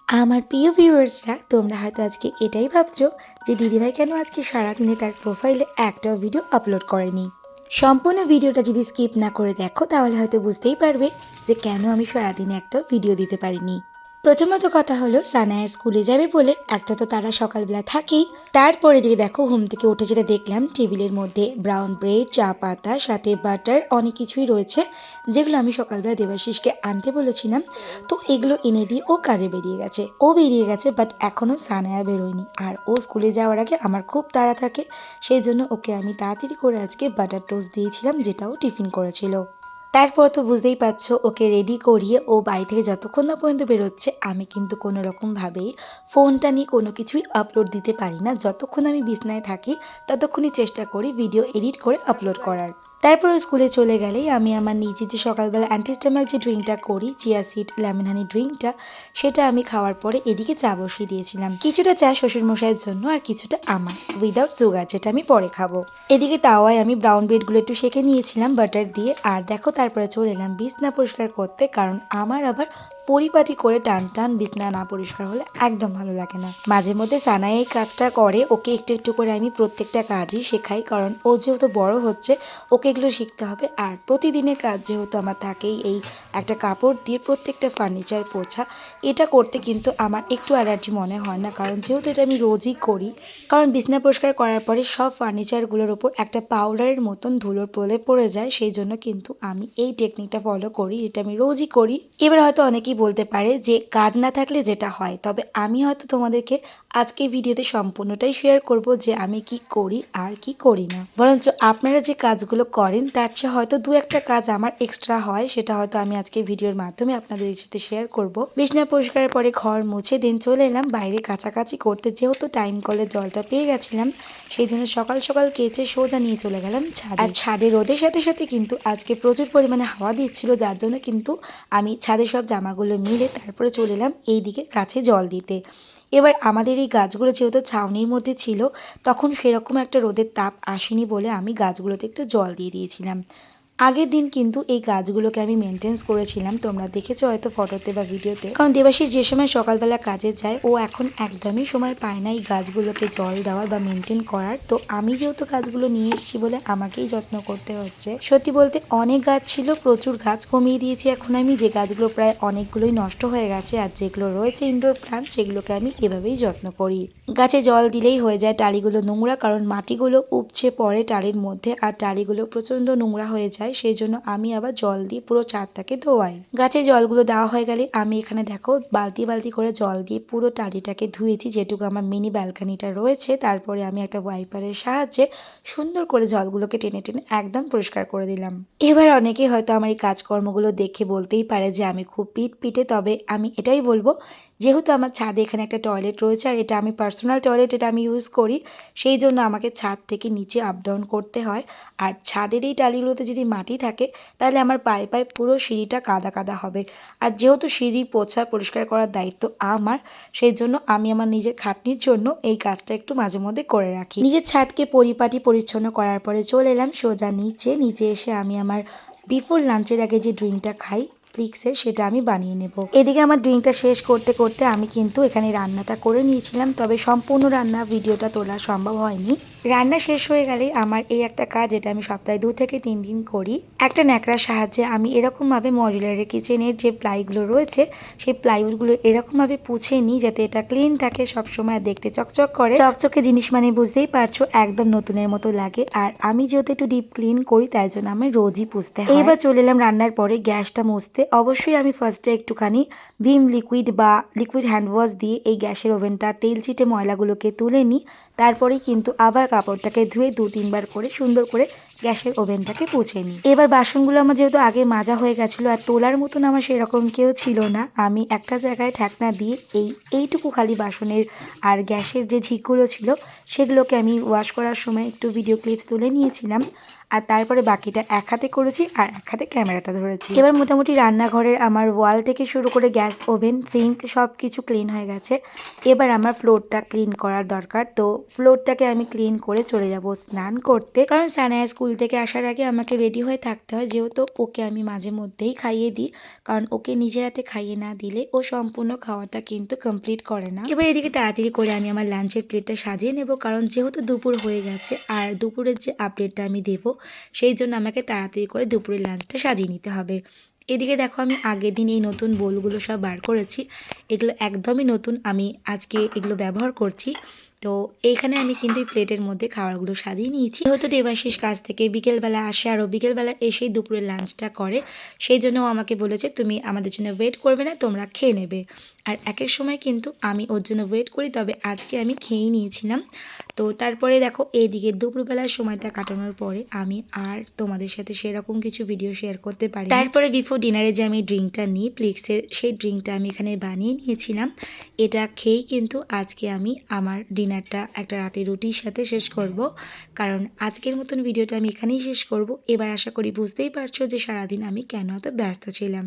আমার প্রিয় ভিউয়ার্সরা, তোমরা হয়তো আজকে এটাই ভাবছো যে দিদিভাই কেন আজকে সারাদিনে তার প্রোফাইলে একটাও ভিডিও আপলোড করেনি। সম্পূর্ণ ভিডিওটা যদি স্কিপ না করে দেখো তাহলে হয়তো বুঝতেই পারবে যে কেন আমি সারাদিনে একটা ভিডিও দিতে পারিনি। প্রথমত কথা হলো, সানায়া স্কুলে যাবে বলে একটা তো তারা সকালবেলা থাকেই। তারপরে দিকে দেখো, ঘুম থেকে উঠে যেটা দেখলাম, টেবিলের মধ্যে ব্রাউন ব্রেড, চা পাতা, সাথে বাটার, অনেক কিছুই রয়েছে যেগুলো আমি সকালবেলা দেবাশিসকে আনতে বলেছিলাম। তো এগুলো এনে দিয়ে ও কাজে বেরিয়ে গেছে, বাট এখনও সানায়া বেরোয়নি। আর ও স্কুলে যাওয়ার আগে আমার খুব তাড়া থাকে, সেই জন্য ওকে আমি তাড়াতাড়ি করে আজকে বাটার টোস্ট দিয়েছিলাম, যেটাও টিফিন করেছিল। তারপর তো বুঝতেই পারছো, ওকে রেডি করিয়ে ও বাড়ি থেকে যতক্ষণ না পর্যন্ত বেরোচ্ছে আমি কিন্তু কোনো রকমভাবেই ফোনটা নিয়ে কোনো কিছুই আপলোড দিতে পারি না। যতক্ষণ আমি বিছনায় থাকি ততক্ষণই চেষ্টা করি ভিডিও এডিট করে আপলোড করার। তারপর স্কুলে চলে গেলেই আমি আমার নিজে যে সকালবেলা অ্যান্টিস্টামাক যে ড্রিঙ্কটা করি, চিয়া সিড লেমন হানি ড্রিঙ্কটা, সেটা আমি খাওয়ার পরে এদিকে চা বসিয়ে দিয়েছিলাম। কিছুটা চা শ্বশুরমশাইয়ের জন্য আর কিছুটা আমার, উইদাউট সুগার, যেটা আমি পরে খাবো। এদিকে তাওয়ায় আমি ব্রাউন ব্রেডগুলো একটু সেঁকে নিয়েছিলাম বাটার দিয়ে। আর দেখো, তারপরে চলে এলাম বিছনা পরিষ্কার করতে, কারণ আমার আবার পরিপাটি করে টান টান বিছনা না পরিষ্কার হলে একদম ভালো লাগে না। মাঝে মধ্যে সানাই এই কাজটা করে, ওকে একটু একটু করে আমি প্রত্যেকটা কাজই শেখাই, কারণ ও যেহেতু বড় হচ্ছে ওকে এগুলো শিখতে হবে। আর প্রতিদিনের কাজ যেহেতু আমার থাকেই, এই একটা কাপড় দিয়ে প্রত্যেকটা ফার্নিচার পোছা, এটা করতে কিন্তু আমার একটু অ্যালার্জি মনে হয় না, কারণ যেহেতু এটা আমি রোজই করি। কারণ বিছনা পরিষ্কার করার পরে সব ফার্নিচারগুলোর ওপর একটা পাউডারের মতন ধুলোর প্রলেপ পড়ে যায়, সেই জন্য কিন্তু আমি এই টেকনিকটা ফলো করি, এটা আমি রোজই করি। এবার হয়তো অনেকেই বলতে পারে যে কাজ না থাকলে যেটা হয়, তবে আমি হয়তো তোমাদেরকে আজকে ভিডিওতে সম্পূর্ণটাই শেয়ার করব যে আমি কি করি আর কি করি না। বরঞ্চ আপনারা যে কাজগুলো করেন তার চেয়ে হয়তো দু একটা কাজ আমার এক্সট্রা হয়, সেটা হয়তো আমি আজকে ভিডিওর মাধ্যমে আপনাদের সাথে শেয়ার করব। বিছনা পরিষ্কারের পরে ঘর মুছে দিন চলে এলাম বাইরে কাছাকাছি করতে, যেহেতু টাইম কলের জলটা পেয়ে গেছিলাম, সেই জন্য সকাল সকাল কেচে সোজা নিয়ে চলে গেলাম ছাদে। আর ছাদে রোদের সাথে সাথে কিন্তু আজকে প্রচুর পরিমাণে হাওয়া দিচ্ছিল, যার জন্য কিন্তু আমি ছাদে সব জামাগুলো মিলে তারপরে চলে এলাম এইদিকে গাছে জল দিতে। এবার আমাদের এই গাছগুলো যেহেতু ছাউনির মধ্যে ছিল, তখন সেরকম একটা রোদের তাপ আসেনি বলে আমি গাছগুলোতে একটু জল দিয়ে দিয়েছিলাম। আগের দিন কিন্তু এই গাছগুলোকে আমি মেনটেন্স করেছিলাম, তোমরা দেখেছো হয়তো ফটোতে বা ভিডিওতে। কারণ দেবাশিস যে সময় সকালবেলা কাজে যায়, ও এখন একদমই সময় পায় না এই গাছগুলোকে জল দেওয়ার বা মেনটেন করার। তো আমি যেহেতু গাছগুলো নিয়ে এসেছি বলে আমাকেই যত্ন করতে হচ্ছে। সত্যি বলতে অনেক গাছ ছিল, প্রচুর গাছ কমিয়ে দিয়েছি এখন আমি, যে গাছগুলো প্রায় অনেকগুলোই নষ্ট হয়ে গেছে। আর যেগুলো রয়েছে ইনডোর প্লান্ট, সেগুলোকে আমি এভাবেই যত্ন করি। গাছে জল দিলেই হয়ে যায় টালিগুলো নোংরা, কারণ মাটিগুলো উপচে পড়ে টালির মধ্যে, আর টালিগুলো প্রচণ্ড নোংরা হয়ে যায়, সেই জন্য আমি আবার জল দিয়ে পুরো ছাদটাকে ধোয়াই। গাছে জলগুলো দেওয়া হয়ে গেলে আমি এখানে দেখো বালতি বালতি করে জল দিয়ে পুরো টালিটাকে ধুয়েছি, যেটুকু আমার মিনি ব্যালকানিটা রয়েছে। তারপরে আমি একটা ওয়াইপারের সাহায্যে সুন্দর করে জলগুলোকে টেনে টেনে একদম পরিষ্কার করে দিলাম। এবার অনেকে হয়তো আমার এই কাজকর্মগুলো দেখে বলতেই পারে যে আমি খুব পিটপিটে, তবে আমি এটাই বলবো, যেহেতু আমার ছাদে এখানে একটা টয়লেট রয়েছে আর এটা আমি পার্সোনাল টয়লেট, এটা আমি ইউজ করি, সেই জন্য আমাকে ছাদ থেকে নিচে আপ ডাউন করতে হয়। আর ছাদের এই টালিগুলোতে যদি মাটি থাকে তাহলে আমার পায়ে পায়ে পুরো সিঁড়িটা কাদা কাদা হবে। আর যেহেতু সিঁড়ি পোছা পরিষ্কার করার দায়িত্ব আমার, সেই জন্য আমি আমার নিজের খাটনির জন্য এই কাজটা একটু মাঝে মধ্যে করে রাখি। নিজের ছাদকে পরিপাটি পরিচ্ছন্ন করার পরে চলে এলাম সোজা নিচে এসে আমি আমার বিফোর লাঞ্চের আগে যে ড্রিঙ্কটা খাই ফ্লিক্সের, সেটা আমি বানিয়ে নেব। এদিকে আমার ড্রিঙ্কটা শেষ করতে করতে আমি কিন্তু এখানে রান্নাটা করে নিয়েছিলাম, তবে সম্পূর্ণ রান্না ভিডিওটা তোলা সম্ভব হয়নি। রান্না শেষ হয়ে গেলে আমার এই একটা কাজ, এটা আমি সপ্তাহে 2 থেকে 3 দিন করি। একটা ন্যাকড়ার সাহায্যে আমি এরকমভাবে মডুলারের কিচেনের যে প্লাইগুলো রয়েছে সেই প্লাইউডগুলো এরকমভাবে পুছে নিই যাতে এটা ক্লিন থাকে সবসময়, দেখতে চকচক করে। চকচকে জিনিস মানে বুঝতেই পারছো, একদম নতুনের মতো লাগে। আর আমি যেহেতু একটু ডিপ ক্লিন করি তাই জন্য আমি রোজই পুছতে হয়। এবার চলে এলাম রান্নার পরে গ্যাসটা মুছতে। অবশ্যই আমি ফার্স্টে একটুখানি ভিম লিকুইড বা লিকুইড হ্যান্ড ওয়াশ দিয়ে এই গ্যাসের ওভেনটা তেল চিটে ময়লাগুলোকে তুলে নিই। তারপরেই কিন্তু আবার কাপড়টাকে ধুয়ে 2-3 বার করে সুন্দর করে গ্যাসের ওভেনটাকে পুছে নিই। এবার বাসনগুলো আমার যেহেতু আগে মাজা হয়ে গেছিলো আর তোলার মতন আমার সেরকম কেউ ছিল না, আমি একটা জায়গায় ঢাকনা দিয়ে এইটুকু খালি বাসনের আর গ্যাসের যে ঝিকগুলো ছিল সেগুলোকে আমি ওয়াশ করার সময় একটু ভিডিও ক্লিপস তুলে নিয়েছিলাম। আর তারপরে বাকিটা এক হাতে করেছি আর এক হাতে ক্যামেরাটা ধরেছি। এবার মোটামুটি রান্নাঘরের আমার ওয়াল থেকে শুরু করে গ্যাস ওভেন সিঙ্ক সব কিছু ক্লিন হয়ে গেছে। এবার আমার ফ্লোরটা ক্লিন করার দরকার, তো ফ্লোরটাকে আমি ক্লিন করে চলে যাব স্নান করতে, কারণ সানায়া স্কুল থেকে আসার আগে আমাকে রেডি হয়ে থাকতে হয়, যেহেতু ওকে আমি মাঝে মধ্যেই খাইয়ে দিই, কারণ ওকে নিজের হাতে খাইয়ে না দিলে ও সম্পূর্ণ খাওয়াটা কিন্তু কমপ্লিট করে না। এবার এদিকে তাড়াতাড়ি করে আমি আমার লাঞ্চের প্লেটটা সাজিয়ে নেব, কারণ যেহেতু দুপুর হয়ে গেছে আর দুপুরের যে আপডেটটা আমি দেবো সেই জন্য আমাকে তাড়াতাড়ি করে দুপুরের লাঞ্চটা সাজিয়ে নিতে হবে। এদিকে দেখো আমি আগের দিন এই নতুন বোলগুলো সব বার করেছি, এগুলো একদমই নতুন, আমি আজকে এগুলো ব্যবহার করছি। তো এইখানে আমি কিন্তু এই প্লেটের মধ্যে খাবারগুলো সাজিয়ে নিয়েছি। যেহেতু দেবাশিস কাছ থেকে বিকেলবেলা আসে আর ও বিকেলবেলা এসেই দুপুরের লাঞ্চটা করে, সেই জন্য ও আমাকে বলেছে তুমি আমাদের জন্য ওয়েট করবে না, তোমরা খেয়ে নেবে। আর এক এক সময় কিন্তু আমি ওর জন্য ওয়েট করি, তবে আজকে আমি খেয়েই নিয়েছিলাম। তো তারপরে দেখো এইদিকে দুপুরবেলার সময়টা কাটানোর পরে আমি আর তোমাদের সাথে সেরকম কিছু ভিডিও শেয়ার করতে পারি। তারপরে বিফোর ডিনারে যে আমি ড্রিঙ্কটা নিই প্লিক্সের, সেই ড্রিঙ্কটা আমি এখানে বানিয়ে নিয়েছিলাম। এটা খেয়েই কিন্তু আজকে আমি আমার ডিনারটা একটা রাতে রুটির সাথে শেষ করব, কারণ আজকের মতন ভিডিওটা আমি এখানেই শেষ করব। এবার আশা করি বুঝতেই পারছো যে সারাদিন আমি কেন এত ব্যস্ত ছিলাম।